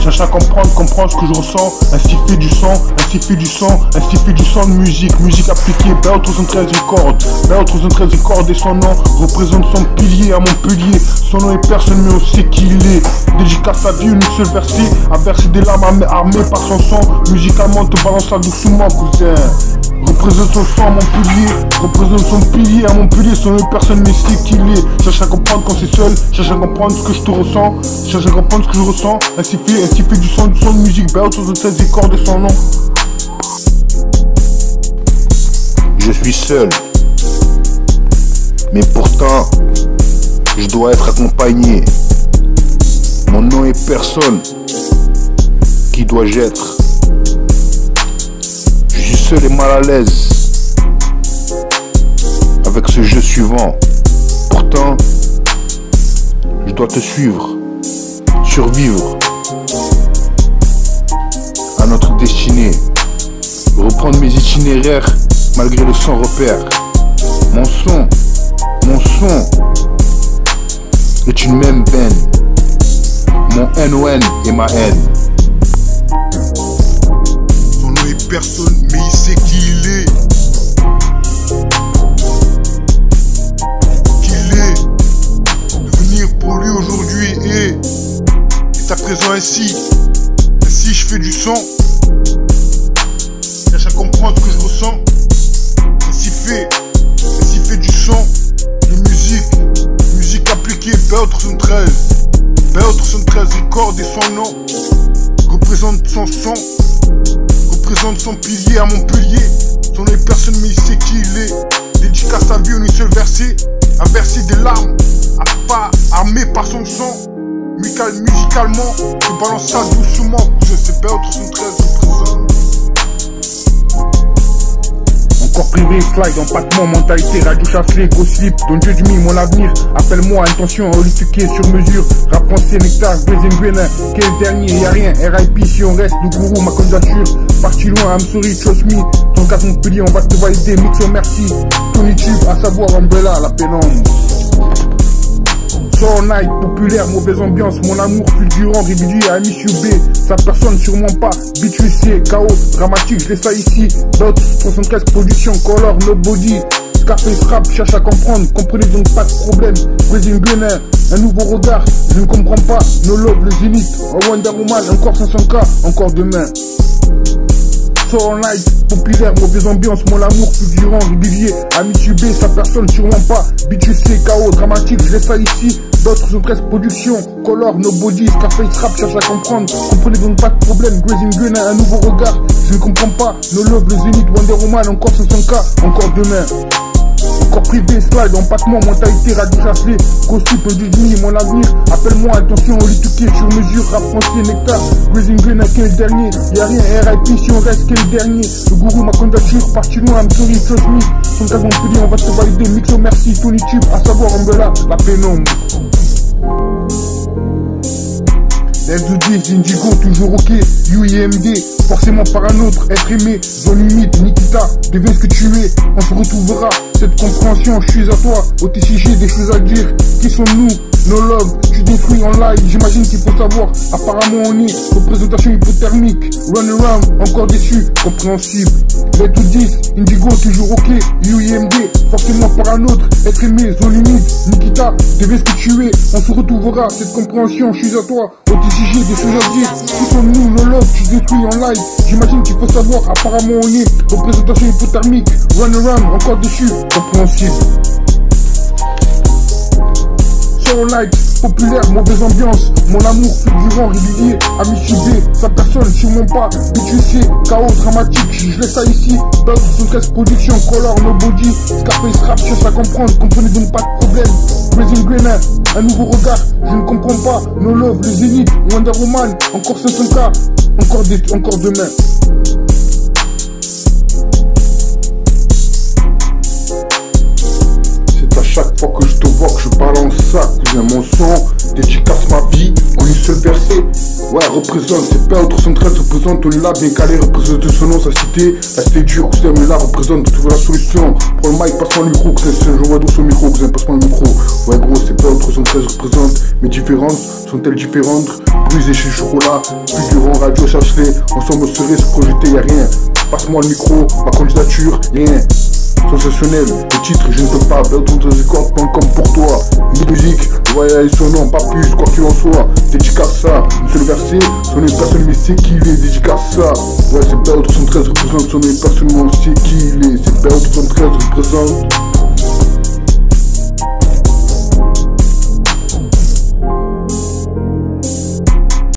cherche à comprendre ce que je ressens. Ainsi fait du sang, ainsi fait du sang, ainsi fait du sang de musique. Musique appliquée, Bell 313 Records. Bell 313 Records et son nom représente son pilier à Montpellier. Son nom est personne mais on sait qui il est. Dédicace à vie, une seule verset, à verser des larmes armées par son sang. Musicalement te balance ça doucement cousin. Représente son sang à Montpellier, représente son pilier à Montpellier. Son nom est personne mais c'est qui il est. Cherche à comprendre quand c'est seul, cherche à comprendre ce que je te ressens. Cherche à comprendre ce que je ressens. Ainsi fait du son de musique. Bell 313 Records et son nom. Je suis seul, mais pourtant je dois être accompagné. Mon nom est personne, qui dois-je être? Je suis seul et mal à l'aise avec ce jeu suivant. Pourtant je dois te suivre, survivre à notre destinée, reprendre mes itinéraires malgré le sans repère. Mon son est une même peine. Mon NON est ma haine. Son nom est personne, mais il sait qui il est. Qu'il est. Devenir pour lui aujourd'hui est à présent ainsi. Ainsi je fais du son. Cherche à comprendre ce que je ressens. Ainsi fait du son, de musique appliquée. Bell 313 Records et son nom représente son son, représente son pilier à Montpellier. Son nom est personne mais il sait qui il est. Dédicace à vie, une seule verset, à verser des larmes, à pas armé par son son. Musicalement, je balance ça doucement. Je sais Bell 313 représente. Encore privé, slide, empattement, mentalité, radio chasselet, go slip, don Dieu du mi, mon avenir. Appelle-moi, intention, holistiqué sur mesure. Rap français, nectar, Blazing Green, quel dernier, y'a rien. RIP, si on reste, le gourou, ma candidature. Parti loin, I'm sorry, trust me. Ton cas Montpellier, on va te valider, mixo, merci. Ton YouTube, à savoir, Umbrella, la pénombre. All night, populaire, mauvaise ambiance, mon amour fulgurant, régulier, I miss you B. Sa personne sûrement pas, B2C, chaos, dramatique, je laisse ça ici. D'autres, 73 production, color, nobody. Scarface rap, cherche à comprendre, comprenez donc pas de problème. Blazing Green, un nouveau regard, je ne comprends pas. No love, le zénith, Wonder Woman, encore 500K, encore demain. All night, populaire, mauvaise ambiance, mon amour fulgurant, régulier, ami subé, sa personne sûrement pas, B2C, chaos, dramatique, je laisse ça ici. D'autres sont 13 productions, color, nobody, Scarface rap, cherche à comprendre, comprenez donc pas de problème. Blazing Green, un nouveau regard, je ne comprends pas. No love, le zénith, Wonder Woman, encore 500K, encore demain. Encore privé, slide, empattement, mentalité, radio chasselet, costume, du mon avenir. Appelle-moi, attention, holistiqué, sur mesure, rap français, nectar, Blazing Green, quel dernier, y'a rien, RIP, si on reste, quel dernier. Le gourou, ma candidature, parti loin, I'm sorry, trust me. Son cas Montpellier, on va te valider, mixo, merci, ton YouTube, à savoir, Umbrella, la pénombre. S2D, Indigo, toujours ok, UIMD, forcément par un autre, être aimé, zone humide, Nikita, deviens ce que tu es, on se retrouvera, cette compréhension, je suis à toi, au TCG, des choses à dire, qui sommes-nous, no love, tu détruis en live, j'imagine qu'il faut savoir, apparemment on est, représentation hypothermique, run around, encore déçu, compréhensible, Let to 10, Indigo, toujours ok, UIMD, forcément par un autre, être aimé, zone humide, Nikita, deviens ce que tu es, on se retrouvera, cette compréhension, je suis à toi, au TCG, des choses à dire, qui sommes-nous, no love, tu détruis en live, j'imagine qu'il faut savoir, apparemment on est, représentation hypothermique, run around, encore déçu, compréhensible. All night, populaire, mauvaise ambiance, mon amour fulgurant, régulier, ami subé, sa personne sûrement pas, B2C, chaos, dramatique, je laisse ça ici. D'autres sont 13 productions, color, nobody, Scarface rap, cherche à comprendre, comprenez donc pas de problème. Blazing Green, un nouveau regard, je ne comprends pas. No love, le zénith, Wonder Woman, encore 500K, encore demain. Chaque fois que je te vois, que je balance ça, cousin, mon son, dédicace ma vie, en une seule verset. Ouais, représente, c'est pas autre 113 représente, on est là bien calé, représente de son nom, sa cité, la cité dure, cousin, on est là, représente, trouver la solution. Prends le mic, passe-moi le micro, cousin, je vois d'où son micro, cousin, passe-moi le micro. Ouais gros, c'est pas autre 113 représente, mes différences sont-elles différentes? Brisé chez Chocolat, figurant, radio, cherche-les, ensemble on serait se projeter, y'a rien. Passe-moi le micro, ma candidature, rien. Sensationnel, le titre je ne peux pas, beltontrezrecords.com pour toi. Musique, ouais son nom, pas plus, quoi qu'il en soit. Dédicace ça, une seule verset, son nom personne mais c'est qui il est, dédicace ça. Ouais c'est Bell 313 représente, son nom personne mais c'est qui il est, c'est Bell 313 représente.